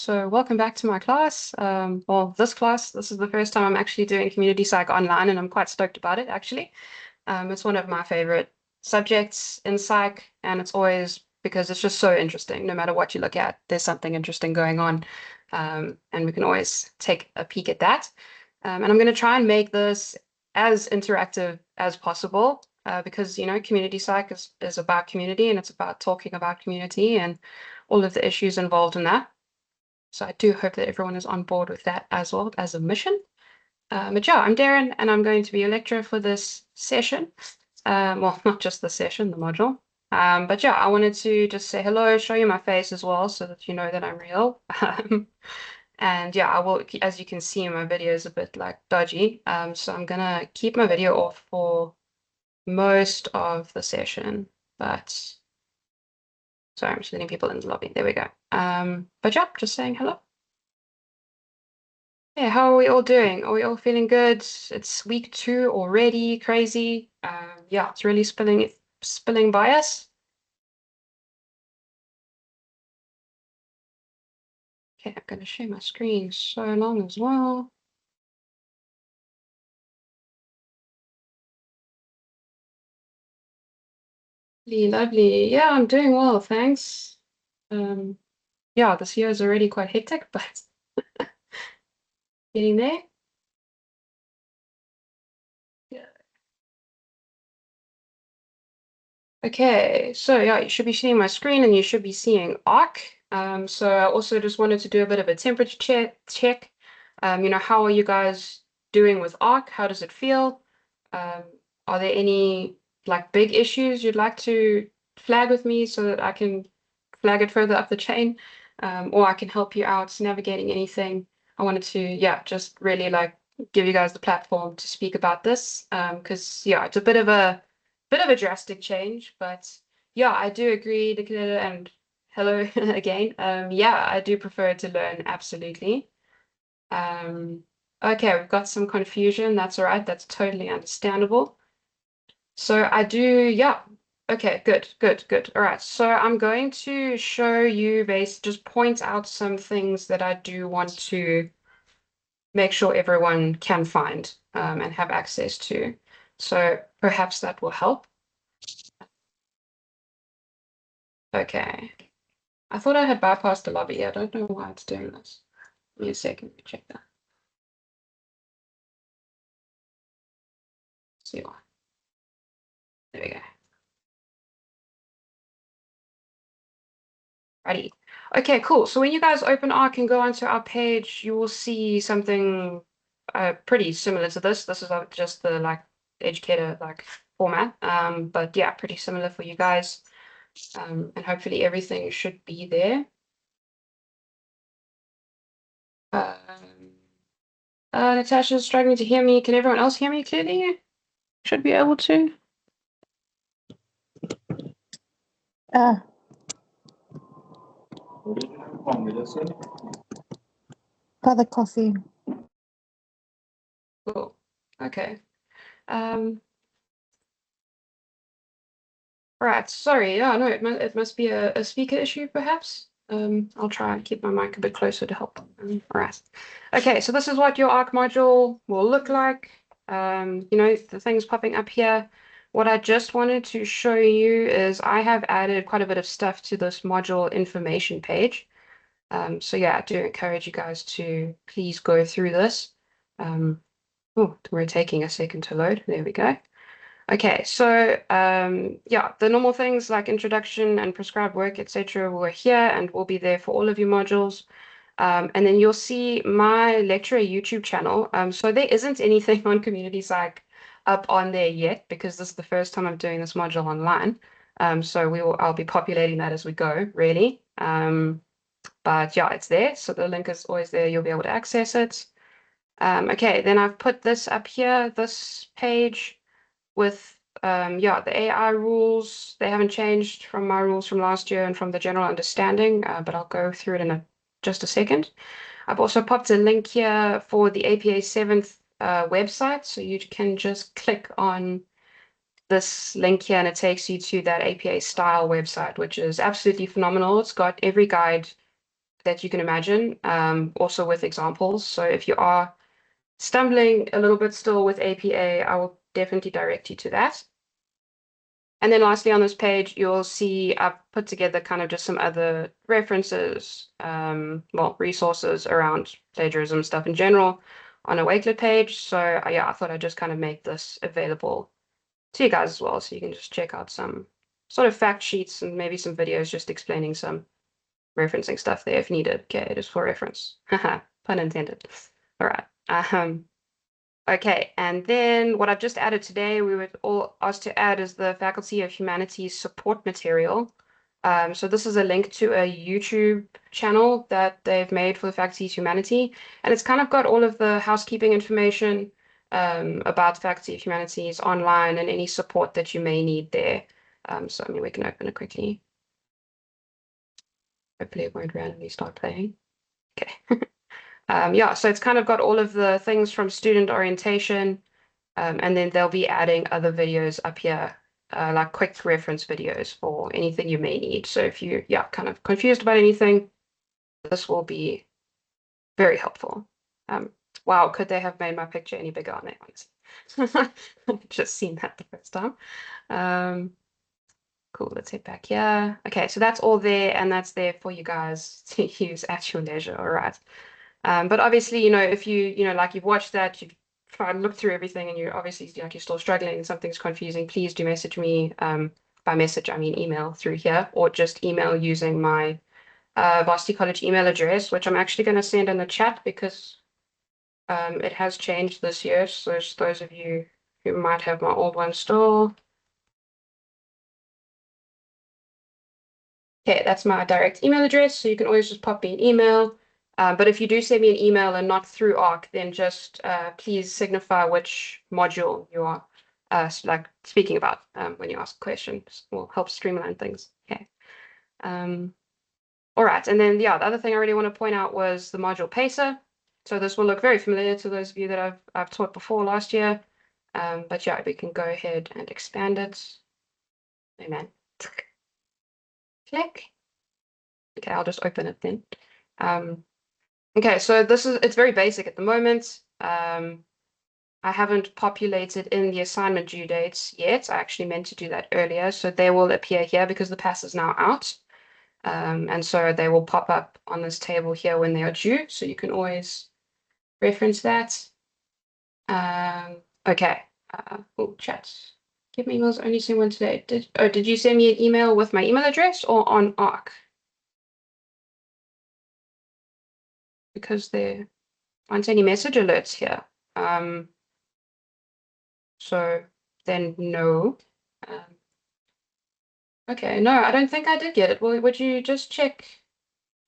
So welcome back to my class. Well, this class, this is the first time I'm actually doing community psych online, and I'm quite stoked about it, actually. It's one of my favorite subjects in psych, and it's always because it's just so interesting. No matter what you look at, there's something interesting going on, and we can always take a peek at that. And I'm going to try and make this as interactive as possible, because, community psych is about community, and it's about talking about community and all of the issues involved in that. So I do hope that everyone is on board with that as well as a mission. But yeah, I'm Darren, and I'm going to be your lecturer for this session. Well, not just the session, the module. But yeah, I wanted to just say hello, show you my face as well, so that you know that I'm real. And yeah, I will, as you can see, my video is a bit like dodgy. So I'm gonna keep my video off for most of the session. But sorry, I'm just letting people in the lobby. There we go. But yeah, just saying hello. Yeah, how are we all doing? Are we all feeling good? It's week 2 already, crazy. Yeah, it's really spilling by us. Okay, I'm gonna share my screen so long as well. Lovely, lovely. Yeah, I'm doing well, thanks. Yeah, this year is already quite hectic, but getting there. Yeah. Okay, so yeah, you should be seeing my screen and you should be seeing ARC. So I also just wanted to do a bit of a temperature check. How are you guys doing with ARC? How does it feel? Um, are there any like big issues you'd like to flag with me so that I can flag it further up the chain? Or I can help you out navigating anything. I wanted to, yeah, just really like give you guys the platform to speak about this. Because yeah, it's a bit of a drastic change, but yeah, I do agree, Nicoletta, and hello again. Yeah, I do prefer to learn, absolutely. Um, okay, we've got some confusion. That's all right. That's totally understandable. So I do, yeah. Okay, good, good, good. All right. So I'm going to show you just point out some things that I do want to make sure everyone can find and have access to. So perhaps that will help. Okay. I thought I had bypassed the lobby. I don't know why it's doing this. Give me a second to check that. See why. There we go. Righty. Okay, cool. So when you guys open Arc and go onto our page, you will see something pretty similar to this. This is just the like educator like format. But yeah, pretty similar for you guys. And hopefully everything should be there. Um, Natasha's struggling to hear me. Can everyone else hear me clearly? Should be able to. For the coffee. Cool. Okay. Right. Sorry. Yeah, no, it must be a speaker issue, perhaps. I'll try and keep my mic a bit closer to help. All right. Okay, so this is what your ARC module will look like. The things popping up here. What I just wanted to show you is I have added quite a bit of stuff to this module information page. So yeah, I do encourage you guys to please go through this. Oh, we're taking a second to load. There we go. Okay, so yeah, the normal things like introduction and prescribed work, etc., were here and will be there for all of your modules. And then you'll see my lecturer YouTube channel. So there isn't anything on Community Psych up on there yet because this is the first time I'm doing this module online. So I'll be populating that as we go, really. But yeah, it's there. So the link is always there. You'll be able to access it. Okay, then I've put this up here, this page with yeah, the AI rules. They haven't changed from my rules from last year and from the general understanding, but I'll go through it in just a second. I've also popped a link here for the APA 7th website, so you can just click on this link here and it takes you to that APA style website, which is absolutely phenomenal. It's got every guide that you can imagine, also with examples. So if you are stumbling a little bit still with APA, I will definitely direct you to that. And then lastly on this page, you'll see I've put together kind of just some other references, well, resources around plagiarism stuff in general on a Wakelet page. So yeah, I thought I'd just kind of make this available to you guys as well. So you can just check out some sort of fact sheets and maybe some videos just explaining some referencing stuff there if needed. Okay, it is for reference. Haha, pun intended. All right. Okay, and then what I've just added today, we were all asked to add is the Faculty of Humanities support material. So this is a link to a YouTube channel that they've made for the Faculty of Humanity, and it's kind of got all of the housekeeping information about the Faculty of Humanities online and any support that you may need there. So I mean, we can open it quickly. Hopefully it won't randomly start playing. Okay. Yeah, so it's kind of got all of the things from student orientation, and then they'll be adding other videos up here, like quick reference videos for anything you may need. So if you, yeah, kind of confused about anything, this will be very helpful. Wow, could they have made my picture any bigger on that one? I've just seen that the first time. Cool, let's head back here. Okay, so that's all there, and that's there for you guys to use at your leisure, all right. But obviously, if you, like you've watched that, you've tried and looked through everything and you're obviously, like you're still struggling and something's confusing, please do message me. By message, I mean email through here, or just email using my Varsity College email address, which I'm actually going to send in the chat because it has changed this year. So those of you who might have my old one still. Okay, that's my direct email address, so you can always just pop me an email. But if you do send me an email and not through ARC, then just please signify which module you are like speaking about when you ask questions. Will help streamline things. Okay. All right, and then yeah, the other thing I really want to point out was the module PACER. So this will look very familiar to those of you that I've taught before last year. But yeah, we can go ahead and expand it. Amen. Click. Okay, I'll just open it then. Okay, so it's very basic at the moment. I haven't populated in the assignment due dates yet. I actually meant to do that earlier, so they will appear here because the pass is now out. And so they will pop up on this table here when they are due, so you can always reference that. Okay, chat. Give me emails, only send one today. Did you send me an email with my email address or on ARC? Because there aren't any message alerts here. So then no. Okay, no, I don't think I did get it. Well, would you just check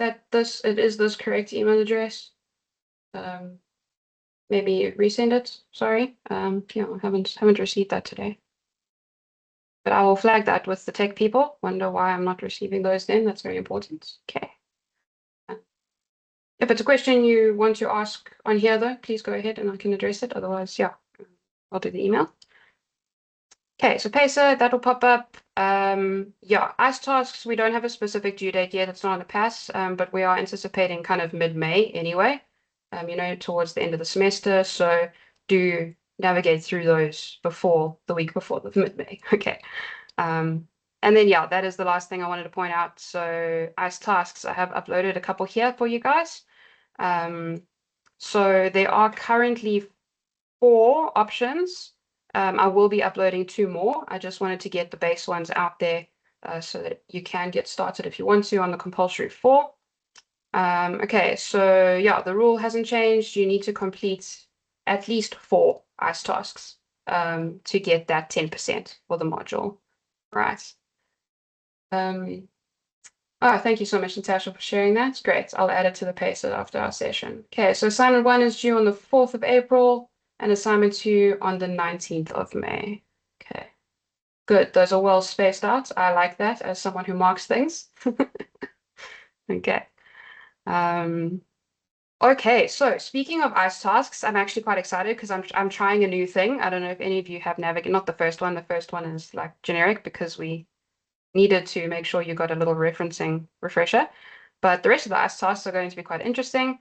that it is this correct email address? Maybe resend it. Sorry. Yeah, I haven't received that today. But I will flag that with the tech people. Wonder why I'm not receiving those then. That's very important. Okay. If it's a question you want to ask on here though, please go ahead and I can address it. Otherwise, yeah, I'll do the email. Okay, so PACER, that'll pop up. Yeah, ICE tasks, we don't have a specific due date yet. It's not on the pass, but we are anticipating kind of mid-May anyway, towards the end of the semester. So do navigate through those before the week before the mid-May. Okay. And then, yeah, that is the last thing I wanted to point out. So ICE tasks, I have uploaded a couple here for you guys. So there are currently 4 options. I will be uploading 2 more. I just wanted to get the base ones out there so that you can get started if you want to on the compulsory 4. Okay, so yeah, the rule hasn't changed. You need to complete at least 4 ICE tasks to get that 10% for the module. Right. Oh, thank you so much, Natasha, for sharing that. It's great. I'll add it to the PACER after our session. Okay, so assignment 1 is due on the 4th of April and assignment 2 on the 19th of May. Okay, good. Those are well spaced out. I like that as someone who marks things. Okay. Okay, so speaking of ICE tasks, I'm actually quite excited because I'm trying a new thing. I don't know if any of you have navigated, not the first one. The first one is like generic because we needed to make sure you got a little referencing refresher. But the rest of the ICE tasks are going to be quite interesting.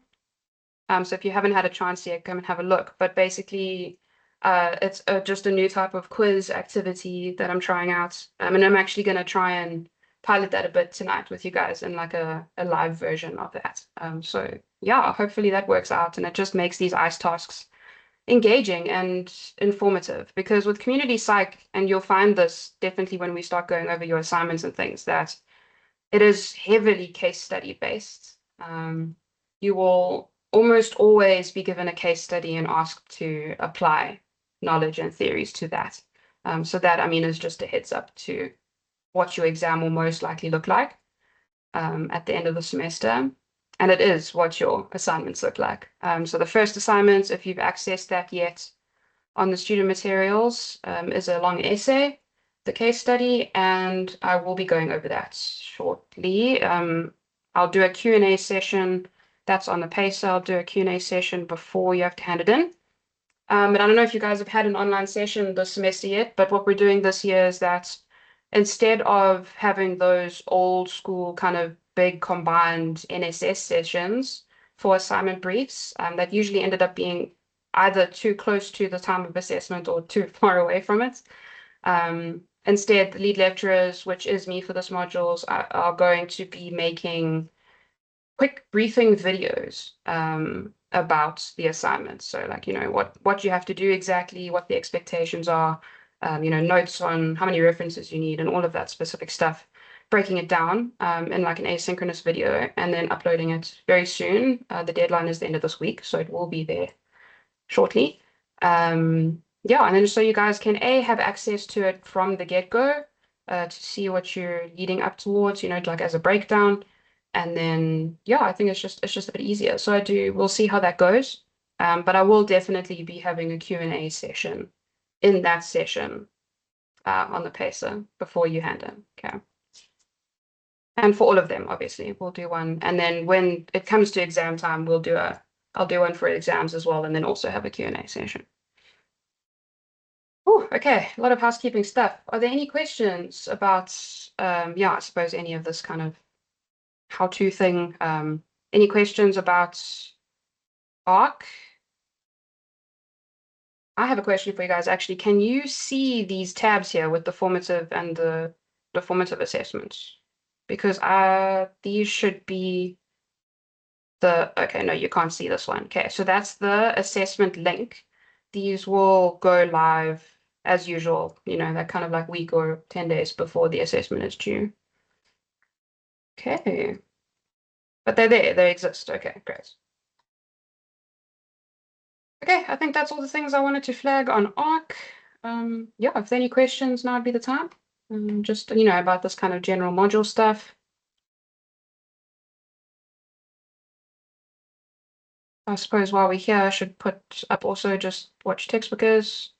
So if you haven't had a chance yet, come and have a look. But basically, it's just a new type of quiz activity that I'm trying out. And I'm actually going to try and pilot that a bit tonight with you guys in like a live version of that. So yeah, hopefully that works out and it just makes these ICE tasks engaging and informative. Because with community psych, and you'll find this definitely when we start going over your assignments and things, that it is heavily case study based. You will almost always be given a case study and asked to apply knowledge and theories to that. So that, I mean, is just a heads up to what your exam will most likely look like at the end of the semester. And it is what your assignments look like. So the first assignment, if you've accessed that yet on the student materials, is a long essay, the case study, and I will be going over that shortly. I'll do a Q&A session. That's on the pacer. I'll do a Q&A session before you have to hand it in. But I don't know if you guys have had an online session this semester yet, but what we're doing this year is that instead of having those old school kind of big combined NSS sessions for assignment briefs, that usually ended up being either too close to the time of assessment or too far away from it. Instead, the lead lecturers, which is me for this modules, are going to be making quick briefing videos about the assignments. So like, you know, what you have to do exactly, what the expectations are, you know, notes on how many references you need and all of that specific stuff, breaking it down in like an asynchronous video and then uploading it very soon. The deadline is the end of this week, so it will be there shortly. Yeah, and then so you guys can have access to it from the get-go to see what you're leading up towards, you know, like as a breakdown. And then yeah, I think it's just a bit easier. So we'll see how that goes. But I will definitely be having a Q&A session in that session on the pacer before you hand in. Okay. And for all of them, obviously, we'll do one. And then when it comes to exam time, I'll do one for exams as well, and then also have a Q&A session. Oh, okay, a lot of housekeeping stuff. Are there any questions about, yeah, I suppose any of this kind of how-to thing? Any questions about ARC? I have a question for you guys, actually. Can you see these tabs here with the formative and the formative assessments? Because these should be okay, no, you can't see this one. Okay, so that's the assessment link. These will go live as usual, you know, that kind of like week or 10 days before the assessment is due. Okay. But they're there, they exist. Okay, great. Okay, I think that's all the things I wanted to flag on ARC. Yeah, if there are any questions, now would be the time. Just, you know, about this kind of general module stuff. I suppose while we're here, I should put up also just what your textbook is.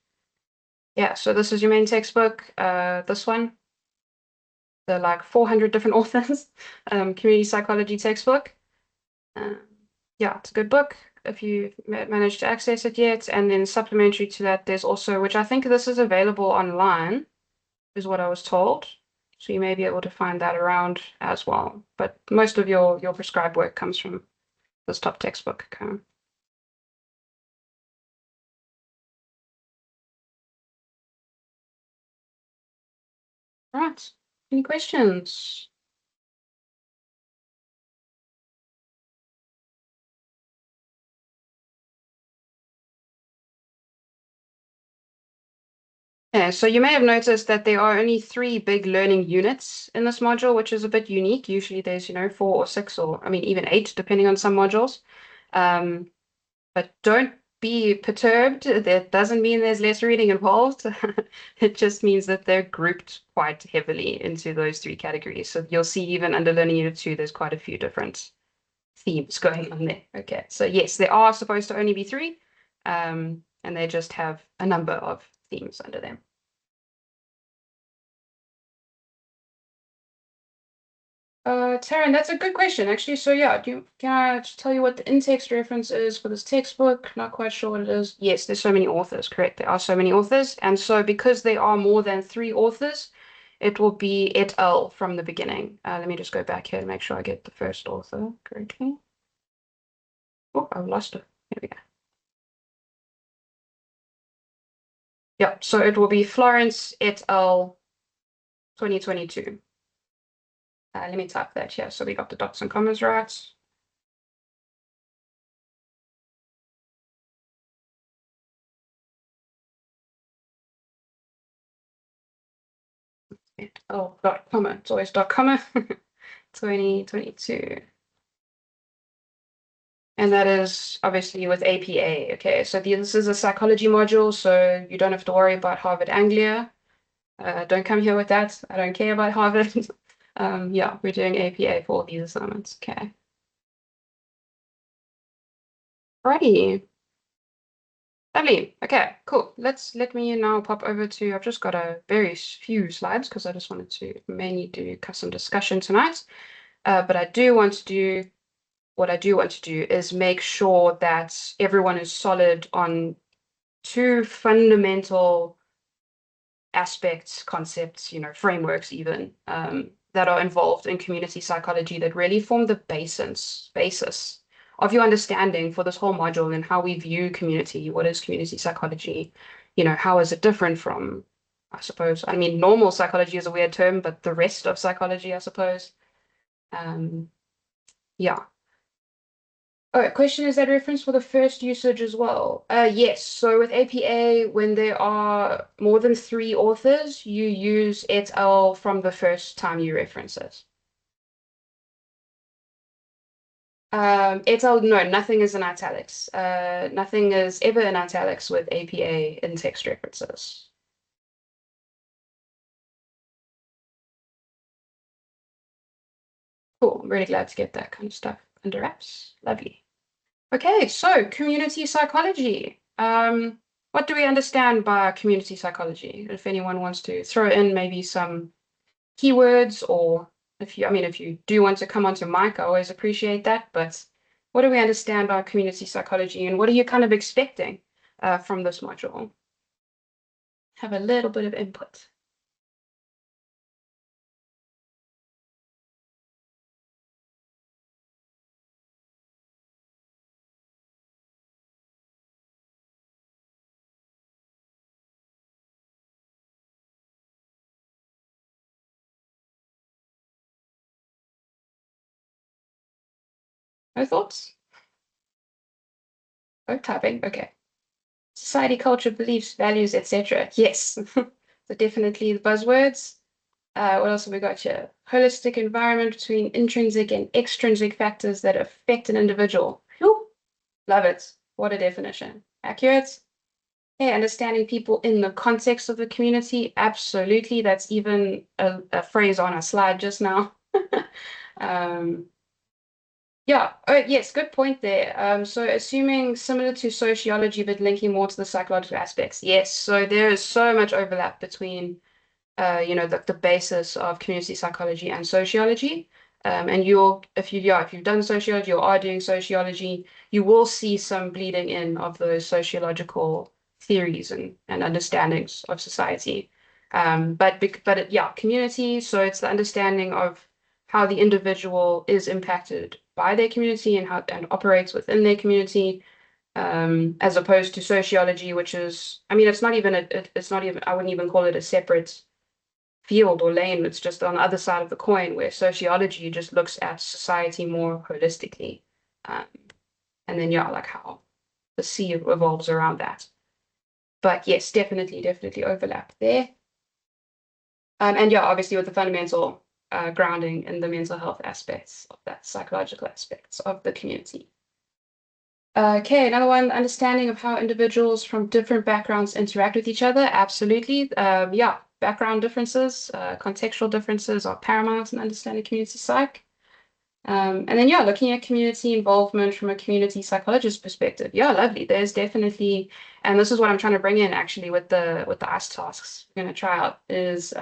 Yeah, so this is your main textbook, this one. The like 400 different authors, community psychology textbook. Yeah, it's a good book if you managed to access it yet. And then supplementary to that, there's also, which I think this is available online, is what I was told. So you may be able to find that around as well. But most of your prescribed work comes from this top textbook. Okay. All right. Any questions? Yeah, so you may have noticed that there are only 3 big learning units in this module, which is a bit unique. Usually there's, you know, 4 or 6 or, I mean, even 8, depending on some modules. But don't be perturbed. That doesn't mean there's less reading involved. It just means that they're grouped quite heavily into those 3 categories. So you'll see even under Learning Unit 2, there's quite a few different themes going on there. Okay, so yes, there are supposed to only be 3, and they just have a number of themes under them. Taryn, that's a good question, actually. So yeah, can I just tell you what the in-text reference is for this textbook? Not quite sure what it is. Yes, there's so many authors, correct. There are so many authors. And so because there are more than 3 authors, it will be et al. From the beginning. Let me just go back here to make sure I get the first author correctly. Oh, I've lost it. Here we go. Yep, so it will be Florence et al. 2022. Let me type that here so we got the dots and commas right. Oh, dot comma. It's always dot comma. 2022. And that is obviously with APA. Okay, so this is a psychology module, so you don't have to worry about Harvard Anglia. Don't come here with that. I don't care about Harvard. Yeah, we're doing APA for all these assignments. Okay. Alrighty. Lovely. Okay, cool. Let me now pop over to, I've just got a very few slides because I just wanted to mainly do custom discussion tonight. But I do want to do, what I do want to do is make sure that everyone is solid on two fundamental aspects, concepts, frameworks even, that are involved in community psychology that really form the basis of your understanding for this whole module and how we view community. What is community psychology? How is it different from, I suppose, I mean, normal psychology is a weird term, but the rest of psychology, I suppose. Yeah. Oh, question, is that reference for the first usage as well? Yes. So with APA, when there are more than 3 authors, you use et al. From the first time you reference it. Et al, no, nothing is in italics. Nothing is ever in italics with APA in text references. Cool. I'm really glad to get that kind of stuff under wraps. Lovely. Okay, so community psychology. What do we understand by community psychology? If anyone wants to throw in maybe some keywords, or if you do want to come onto mic, I always appreciate that. But what do we understand by community psychology, and what are you kind of expecting from this module? Have a little bit of input. No thoughts? Oh, typing. Okay. Society, culture, beliefs, values, etc. Yes. So definitely the buzzwords. What else have we got here? Holistic environment between intrinsic and extrinsic factors that affect an individual. Whew. Love it. What a definition. Accurate. Hey, understanding people in the context of the community. Absolutely. That's even a phrase on a slide just now. Yeah. Oh, yes. Good point there. So assuming similar to sociology, but linking more to the psychological aspects. Yes. So there is so much overlap between the basis of community psychology and sociology. And if you've done sociology or are doing sociology, you will see some bleeding in of those sociological theories and understandings of society. Community, so it's the understanding of how the individual is impacted by their community and operates within their community, as opposed to sociology, which is, I mean, it's not even, I wouldn't even call it a separate field or lane. It's just on the other side of the coin, where sociology just looks at society more holistically. And then, like how the sea evolves around that. But yes, definitely overlap there. And obviously with the fundamental grounding in the mental health aspects of that, psychological aspects of the community. Okay, another one, understanding of how individuals from different backgrounds interact with each other. Absolutely. Background differences, contextual differences are paramount in understanding community psych. And then, looking at community involvement from a community psychologist perspective. Yeah, lovely. There's definitely, and this is what I'm trying to bring in actually with the ICE tasks we're going to try out, is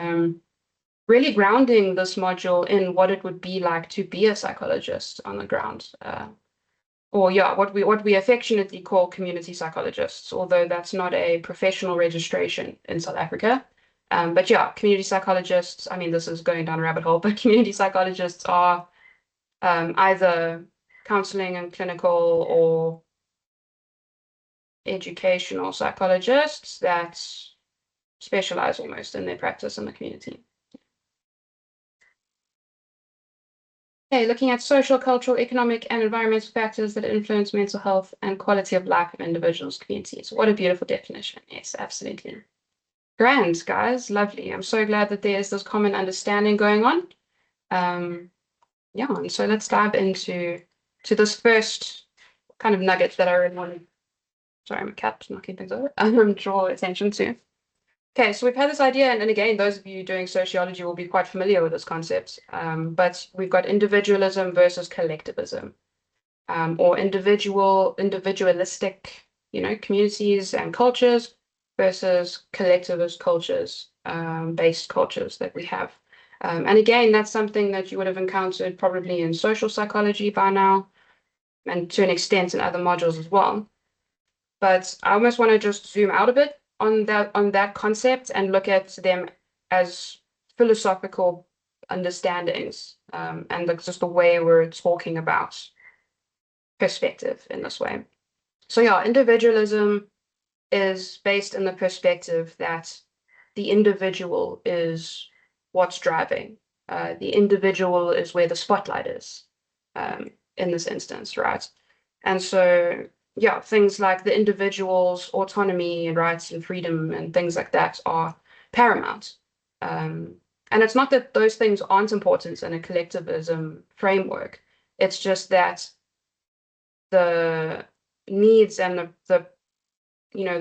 really grounding this module in what it would be like to be a psychologist on the ground. Or what we affectionately call community psychologists, although that's not a professional registration in South Africa. But yeah, community psychologists, I mean, this is going down a rabbit hole, but community psychologists are either counseling and clinical or educational psychologists that specialize almost in their practice in the community. Okay, looking at social, cultural, economic, and environmental factors that influence mental health and quality of life of individuals' communities. What a beautiful definition. Yes, absolutely. Grand, guys. Lovely. I'm so glad that there's this common understanding going on. Yeah, and so let's dive into this first kind of nugget that I really wanted. Sorry, my cat's knocking things over. Draw attention to. Okay, so we've had this idea, and again, those of you doing sociology will be quite familiar with this concept. But we've got individualism versus collectivism, or individualistic, communities and cultures versus collectivist cultures, based cultures that we have. And again, that's something that you would have encountered probably in social psychology by now, and to an extent in other modules as well. But I almost want to just zoom out a bit on that concept and look at them as philosophical understandings, and just the way we're talking about perspective in this way. So yeah, individualism is based in the perspective that the individual is what's driving. The individual is where the spotlight is, in this instance, right? And so, yeah, things like the individual's autonomy and rights and freedom and things like that are paramount. And it's not that those things aren't important in a collectivism framework. It's just that the needs and the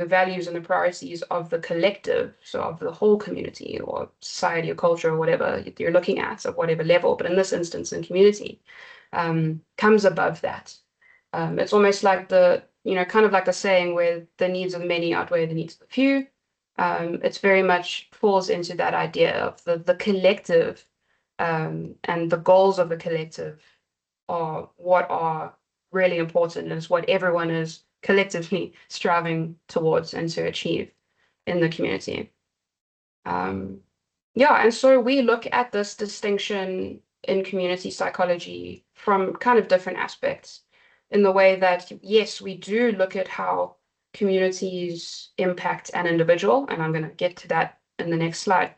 values and the priorities of the collective, so of the whole community or society or culture or whatever you're looking at, at whatever level, but in this instance in community, comes above that. It's almost like kind of like the saying where the needs of the many outweigh the needs of the few. It's very much falls into that idea of the collective, and the goals of the collective are what are really important, and is what everyone is collectively striving towards and to achieve in the community. Yeah, and so we look at this distinction in community psychology from kind of different aspects, in the way that, yes, we do look at how communities impact an individual, and I'm going to get to that in the next slide,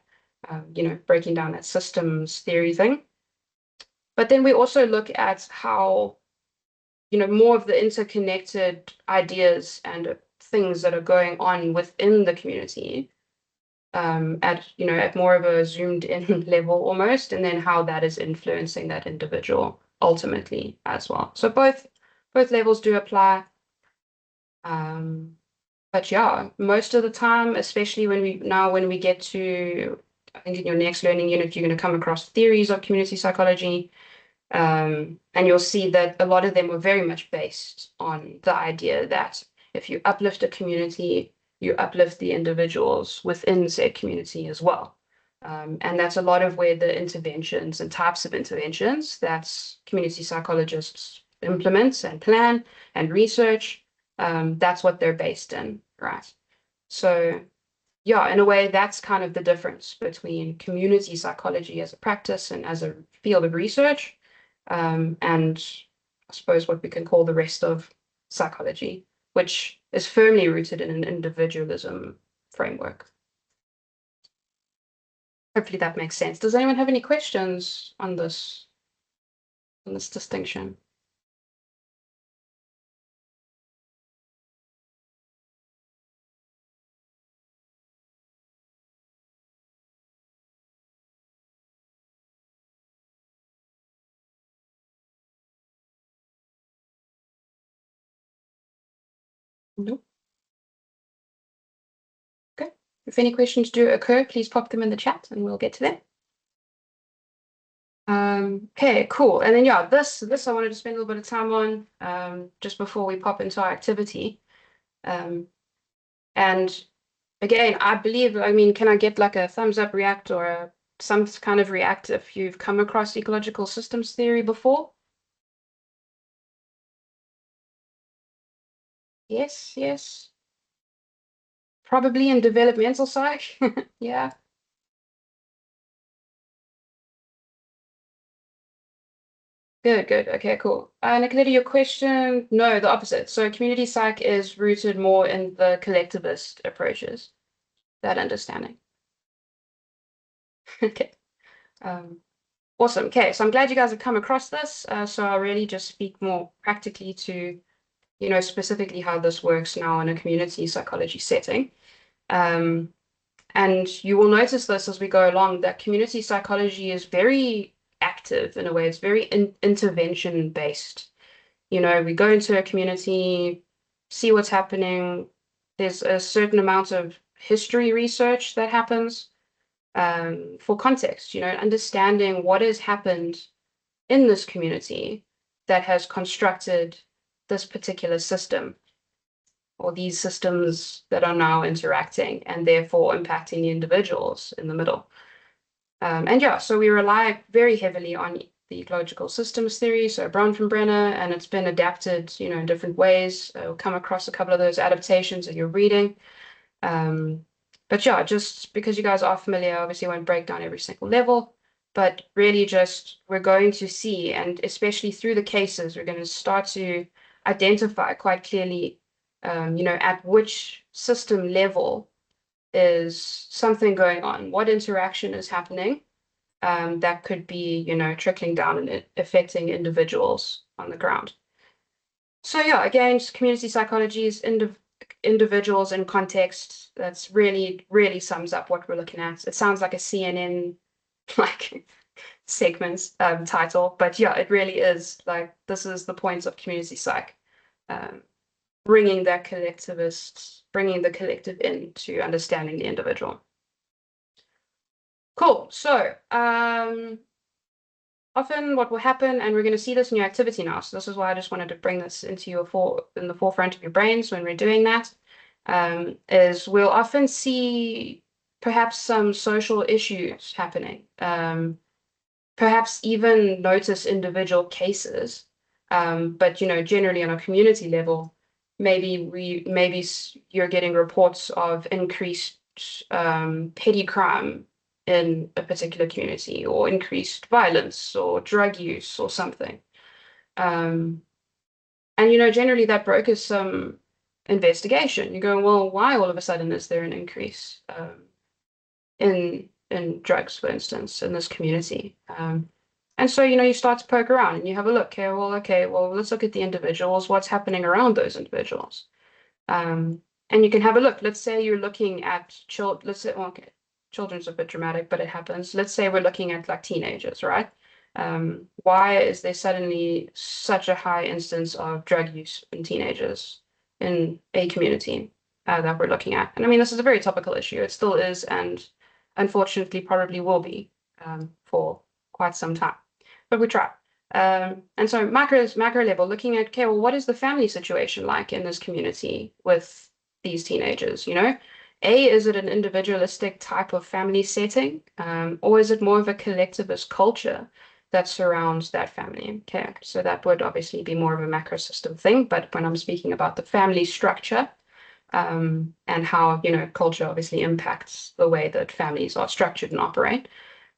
breaking down that systems theory thing. But then we also look at how more of the interconnected ideas and things that are going on within the community, at more of a zoomed in level almost, and then how that is influencing that individual ultimately as well. So both levels do apply. But yeah, most of the time, especially when we get to, I think in your next learning unit, you're going to come across theories of community psychology. And you'll see that a lot of them were very much based on the idea that if you uplift a community, you uplift the individuals within said community as well. And that's a lot of where the interventions and types of interventions that community psychologists implement and plan and research, that's what they're based in, right? So yeah, in a way, that's kind of the difference between community psychology as a practice and as a field of research, and I suppose what we can call the rest of psychology, which is firmly rooted in an individualism framework. Hopefully that makes sense. Does anyone have any questions on this distinction? Nope. Okay. If any questions do occur, please pop them in the chat and we'll get to them. Okay, cool. And then yeah, this I wanted to spend a little bit of time on, just before we pop into our activity. And again, I believe, can I get like a thumbs up react or some kind of react if you've come across ecological systems theory before? Yes, yes. Probably in developmental psych. Yeah. Good, good. Okay, cool. Nicoletta, your question, no, the opposite. So community psych is rooted more in the collectivist approaches, that understanding. Okay. Um, awesome. Okay, so I'm glad you guys have come across this. So I'll really just speak more practically to, specifically how this works now in a community psychology setting. Um, and you will notice this as we go along, that community psychology is very active in a way. It's very intervention based. We go into a community, see what's happening. There's a certain amount of history research that happens for context, understanding what has happened in this community that has constructed this particular system or these systems that are now interacting and therefore impacting the individuals in the middle. And yeah, so we rely very heavily on the ecological systems theory, so Bronfenbrenner, and it's been adapted, in different ways. We'll come across a couple of those adaptations that you're reading. But yeah, just because you guys are familiar, obviously I won't break down every single level, but really just we're going to see, and especially through the cases, we're going to start to identify quite clearly, at which system level is something going on, what interaction is happening that could be, trickling down and affecting individuals on the ground. So yeah, again, community psychology is individuals in context. That's really, really sums up what we're looking at. It sounds like a CNN like segments title, but yeah, it really is like this is the point of community psych. Um, bringing that collectivist, bringing the collective in to understanding the individual. Cool. So often what will happen, and we're going to see this in your activity now. So this is why I just wanted to bring this into in the forefront of your brains when we're doing that, is we'll often see perhaps some social issues happening. Perhaps even notice individual cases. But generally on a community level, maybe you're getting reports of increased petty crime in a particular community, or increased violence or drug use or something. And generally that brokers some investigation. You go, well, why all of a sudden is there an increase in drugs, for instance, in this community? And so, you start to poke around and you have a look. Okay, well, let's look at the individuals, what's happening around those individuals. And you can have a look. Let's say you're looking at children's a bit dramatic, but it happens. Let's say we're looking at like teenagers, right? Why is there suddenly such a high instance of drug use in teenagers in a community that we're looking at? And I mean, this is a very topical issue. It still is, and unfortunately probably will be for quite some time. But we try. And so macro level, looking at, okay, well, what is the family situation like in this community with these teenagers? Is it an individualistic type of family setting, or is it more of a collectivist culture that surrounds that family? Okay, so that would obviously be more of a macro system thing, but when I'm speaking about the family structure, and how, culture obviously impacts the way that families are structured and operate.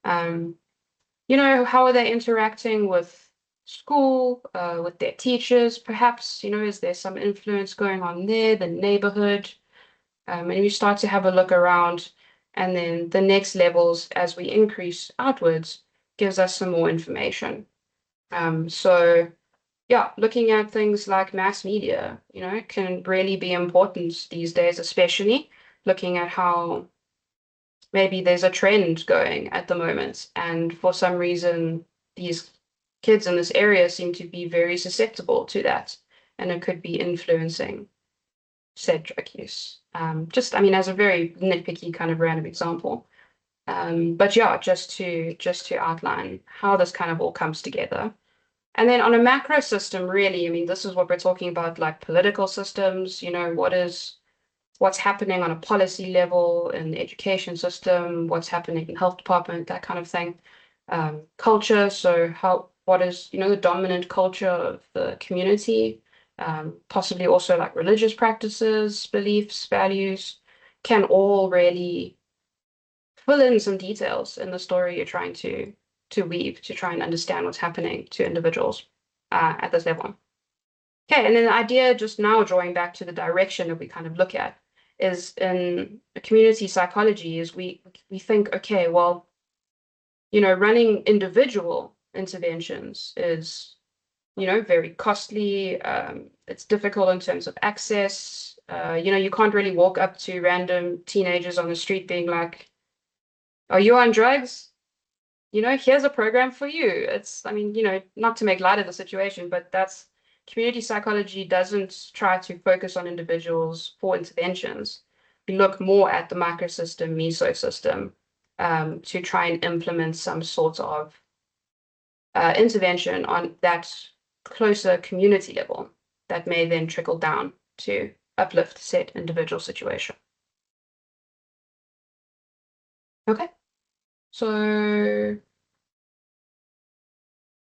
How are they interacting with school, with their teachers, perhaps, is there some influence going on there, the neighborhood? And you start to have a look around, and then the next levels as we increase outwards gives us some more information. So yeah, looking at things like mass media, can really be important these days, especially looking at how maybe there's a trend going at the moment, and for some reason, these kids in this area seem to be very susceptible to that, and it could be influencing said drug use. I mean, as a very nitpicky kind of random example. But yeah, just to outline how this kind of all comes together. And then on a macro system, really, I mean, this is what we're talking about, like political systems, what's happening on a policy level in the education system, what's happening in the health department, that kind of thing. Culture, so what is, the dominant culture of the community, possibly also like religious practices, beliefs, values, can all really fill in some details in the story you're trying to to weave to try and understand what's happening to individuals at this level. Okay, and then the idea, just now drawing back to the direction that we kind of look at, is in community psychology is we think, okay, well, running individual interventions is, very costly. It's difficult in terms of access. You can't really walk up to random teenagers on the street being like, are you on drugs? Here's a program for you. It's, not to make light of the situation, but that's community psychology doesn't try to focus on individuals for interventions. We look more at the microsystem, mesosystem, to try and implement some sort of intervention on that closer community level that may then trickle down to uplift said individual situation. Okay, so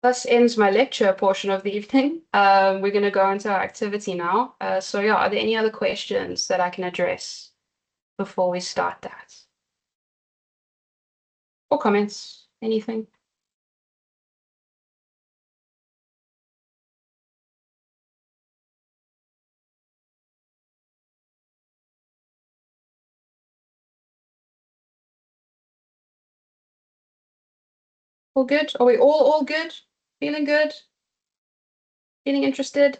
this ends my lecture portion of the evening. We're going to go into our activity now. So yeah, are there any other questions that I can address before we start that? Or comments, anything? All good? Are we all good? Feeling good? Feeling interested?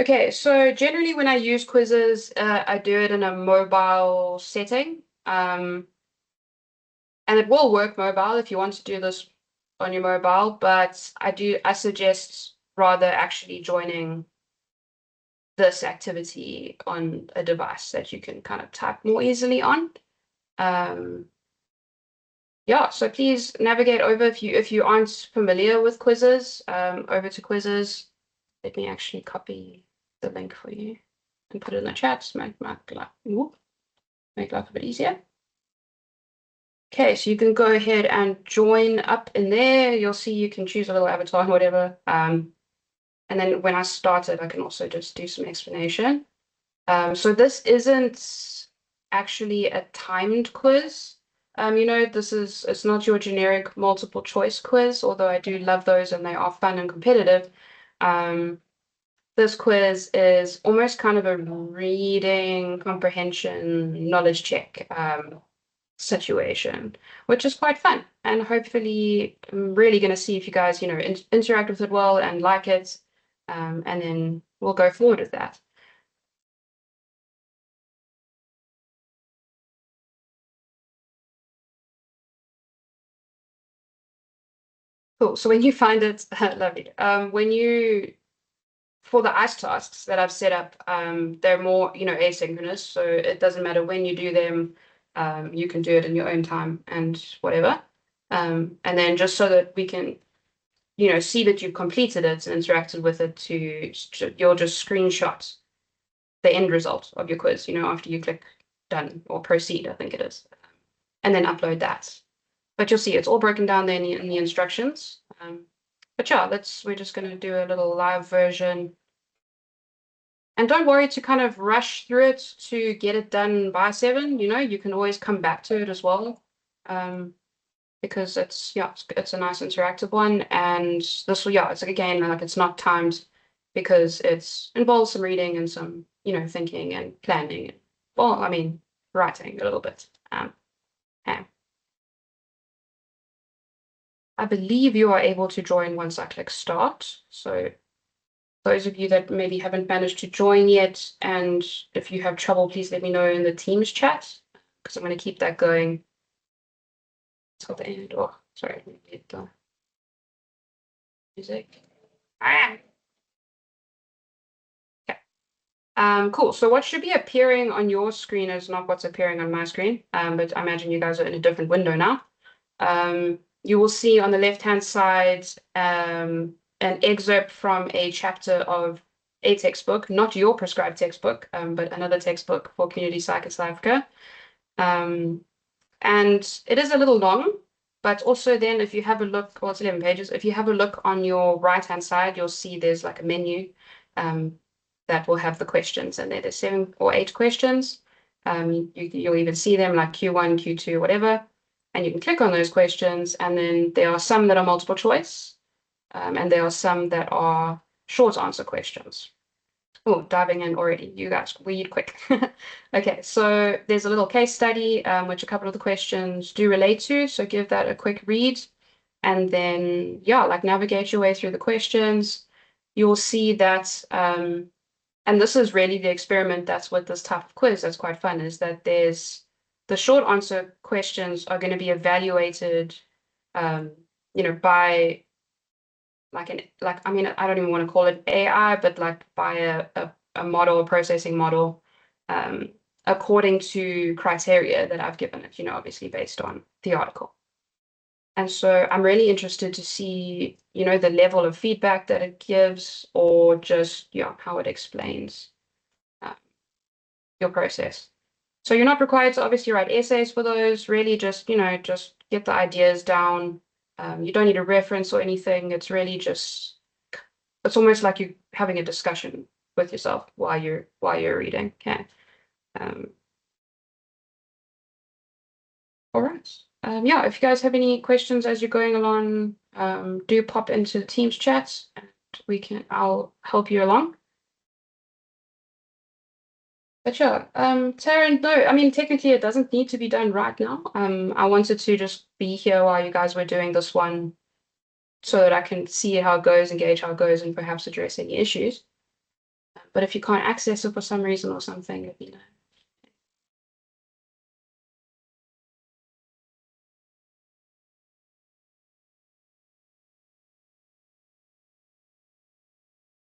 Okay, so generally when I use quizzes, I do it in a mobile setting. And it will work mobile if you want to do this on your mobile, but I suggest rather actually joining this activity on a device that you can kind of type more easily on. Yeah, so please navigate over if you aren't familiar with quizzes, over to quizzes. Let me actually copy the link for you and put it in the chat. Make life a bit easier. Okay, so you can go ahead and join up in there. You'll see you can choose a little avatar and whatever. And then when I start it, I can also just do some explanation. So this isn't actually a timed quiz. It's not your generic multiple choice quiz, although I do love those and they are fun and competitive. This quiz is almost kind of a reading comprehension knowledge check situation, which is quite fun. And hopefully I'm really going to see if you guys, interact with it well and like it. And then we'll go forward with that. Cool. So when you find it, lovely. For the ICE tasks that I've set up, they're more, asynchronous. So it doesn't matter when you do them. You can do it in your own time and whatever. And then just so that we can, see that you've completed it and interacted with it you'll just screenshot the end result of your quiz, after you click done or proceed, I think it is. And then upload that. But you'll see it's all broken down there in the instructions. But yeah, we're just going to do a little live version. And don't worry to kind of rush through it to get it done by 7. You can always come back to it as well. Because it's a nice interactive one. And this will, it's again, like it's not timed because it involves some reading and some, thinking and planning. Well, writing a little bit. I believe you are able to join once I click start. So those of you that maybe haven't managed to join yet, and if you have trouble, please let me know in the Teams chat, because I'm going to keep that going till the end. Oh, sorry, let me get the music. Okay. Cool. So what should be appearing on your screen is not what's appearing on my screen, but I imagine you guys are in a different window now. You will see on the left-hand side an excerpt from a chapter of a textbook, not your prescribed textbook, but another textbook for Community Psych in South Africa. And it is a little long, but also then if you have a look, well, it's 11 pages. If you have a look on your right-hand side, you'll see there's like a menu that will have the questions, and there's 7 or 8 questions. You'll even see them like Q1, Q2, whatever, and you can click on those questions, and then there are some that are multiple choice, and there are some that are short answer questions. Oh, diving in already. You guys read quick. Okay, so there's a little case study, which a couple of the questions do relate to. So give that a quick read, and then, yeah, like navigate your way through the questions. You'll see that, and this is really the experiment that's with this type of quiz that's quite fun, is that there's the short answer questions are going to be evaluated, by I mean, I don't even want to call it AI, but like by a model, a processing model, according to criteria that I've given it, obviously based on the article. And so I'm really interested to see, the level of feedback that it gives, or just, how it explains your process. So you're not required to obviously write essays for those, really just, just get the ideas down. You don't need a reference or anything. It's really just, it's almost like you're having a discussion with yourself while you're reading. Okay. All right. Yeah, if you guys have any questions as you're going along, do pop into the Teams chat, and I'll help you along. But sure, Taryn, no, I mean, technically it doesn't need to be done right now. I wanted to just be here while you guys were doing this one so that I can see how it goes, engage how it goes, and perhaps address any issues. But if you can't access it for some reason or something, let me know.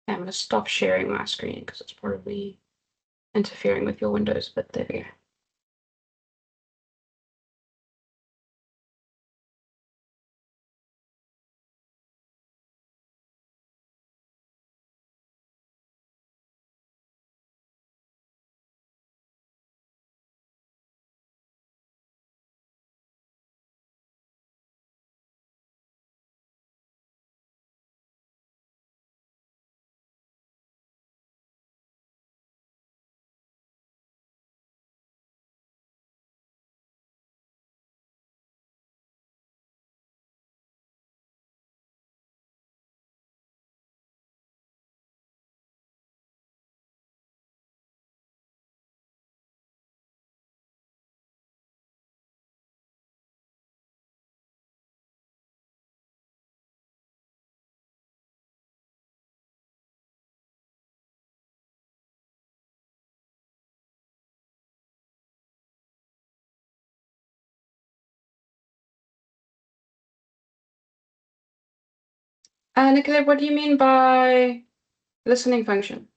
Okay, I'm going to stop sharing my screen because it's probably interfering with your windows, but there we go. Nicolette, what do you mean by listening function?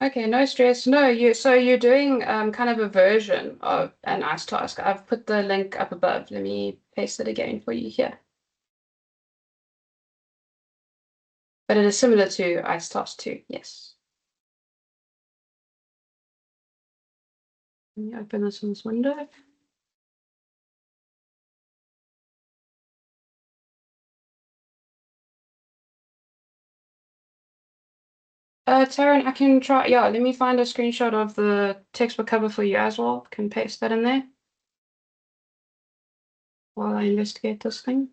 Okay, no stress. No, you're doing kind of a version of an ICE task. I've put the link up above. Let me paste it again for you here. But it is similar to ICE task 2, yes. Let me open this in this window. Taryn, I can try, yeah, let me find a screenshot of the textbook cover for you as well. Can paste that in there while I investigate this thing.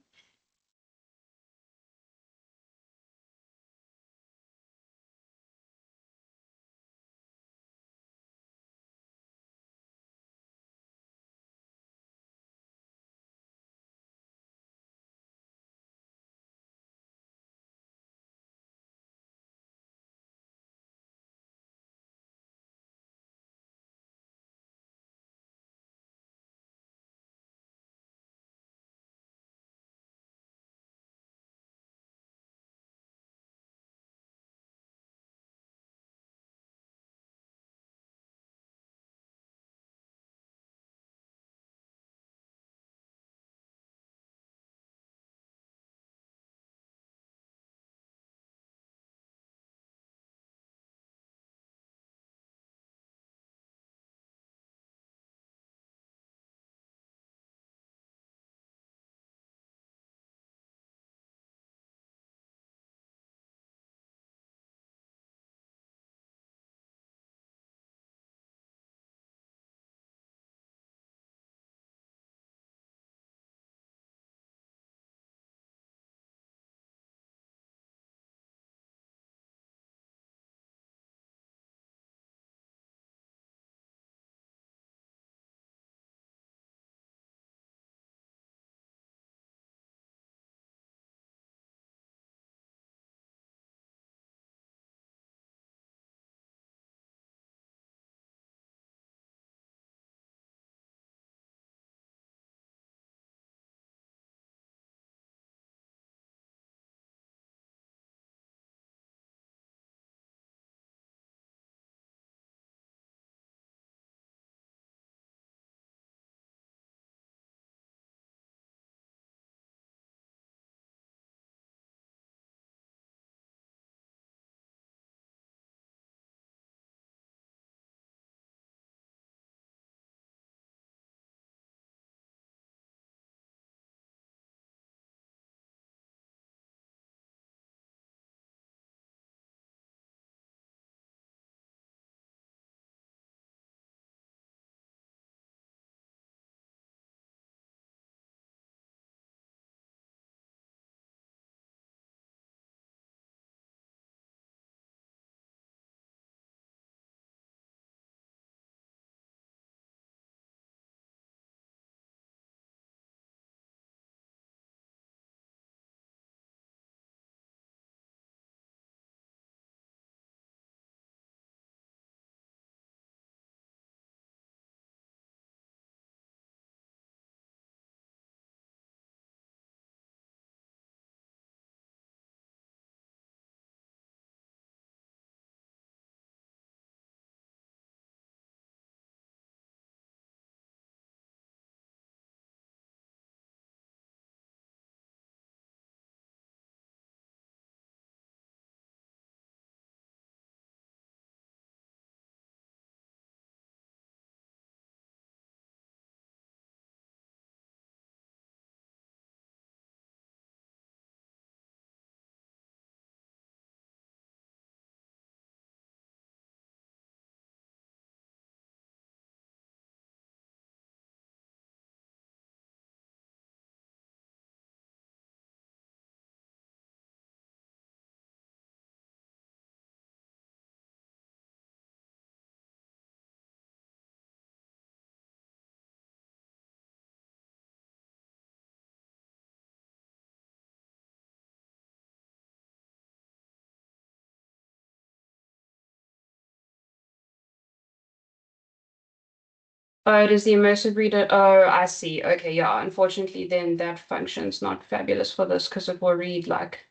Oh, does the immersive reader? Oh, I see. Okay, yeah. Unfortunately, then that function's not fabulous for this because it will read like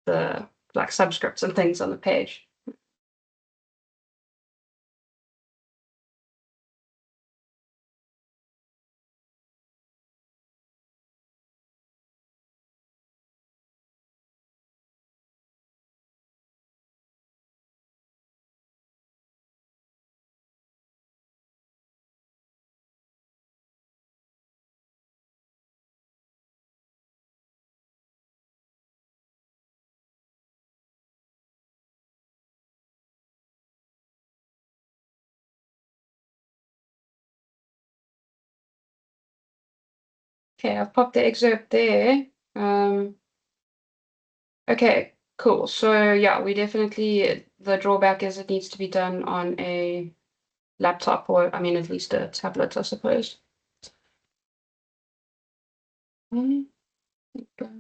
the subscripts and things on the page. Okay, I've popped the excerpt there. Okay, cool. So yeah, we definitely, the drawback is it needs to be done on a laptop or, I mean, at least a tablet, I suppose. Mm, okay.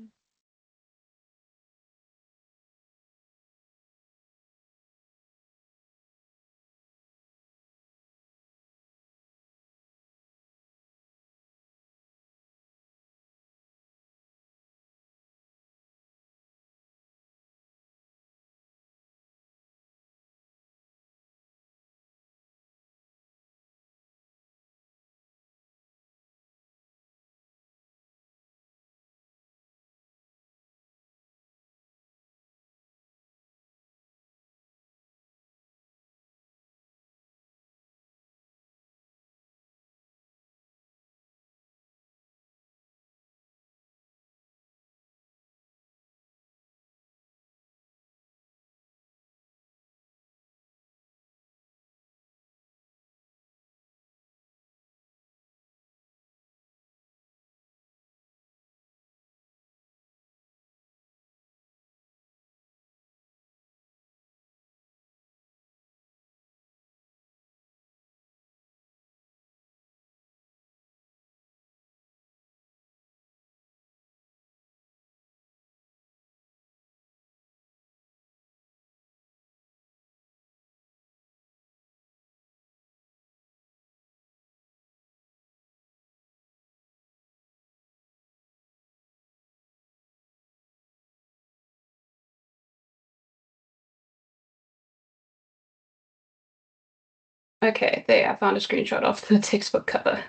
Okay, there, I found a screenshot of the textbook cover.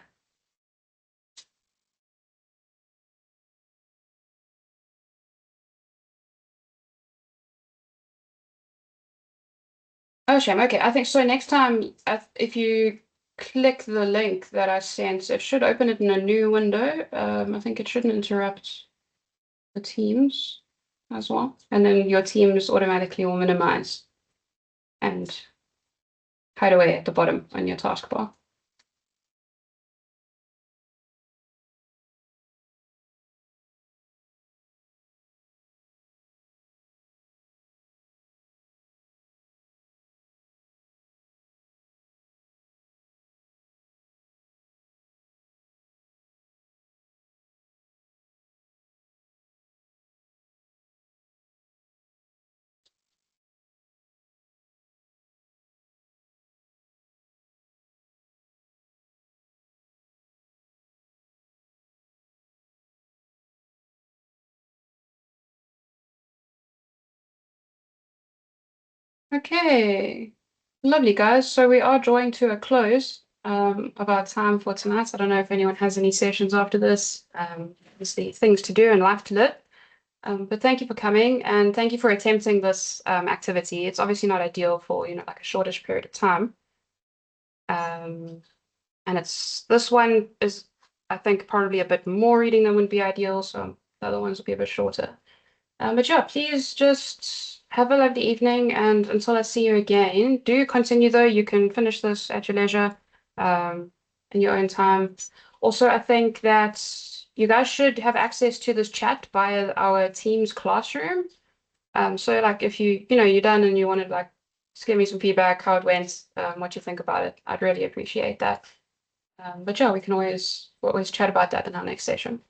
Oh, shame. Okay, I think so. Next time, if you click the link that I sent, it should open it in a new window. I think it shouldn't interrupt the Teams as well. And then your Teams automatically will minimize and hide away at the bottom on your taskbar. Okay, lovely guys. So we are drawing to a close of our time for tonight. I don't know if anyone has any sessions after this. Obviously, things to do and life to live. But thank you for coming and thank you for attempting this activity. It's obviously not ideal for, like a shortish period of time. And this one is, I think, probably a bit more reading than would be ideal. So the other ones will be a bit shorter. But yeah, please just have a lovely evening. And until I see you again, do continue though. You can finish this at your leisure in your own time. Also, I think that you guys should have access to this chat via our Teams classroom. So like if you're done and you want to like just give me some feedback, how it went, what you think about it, I'd really appreciate that. But yeah, we can always chat about that in our next session.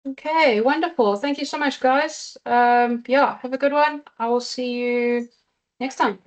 Okay, wonderful. Thank you so much, guys. Yeah, have a good one. I will see you next time.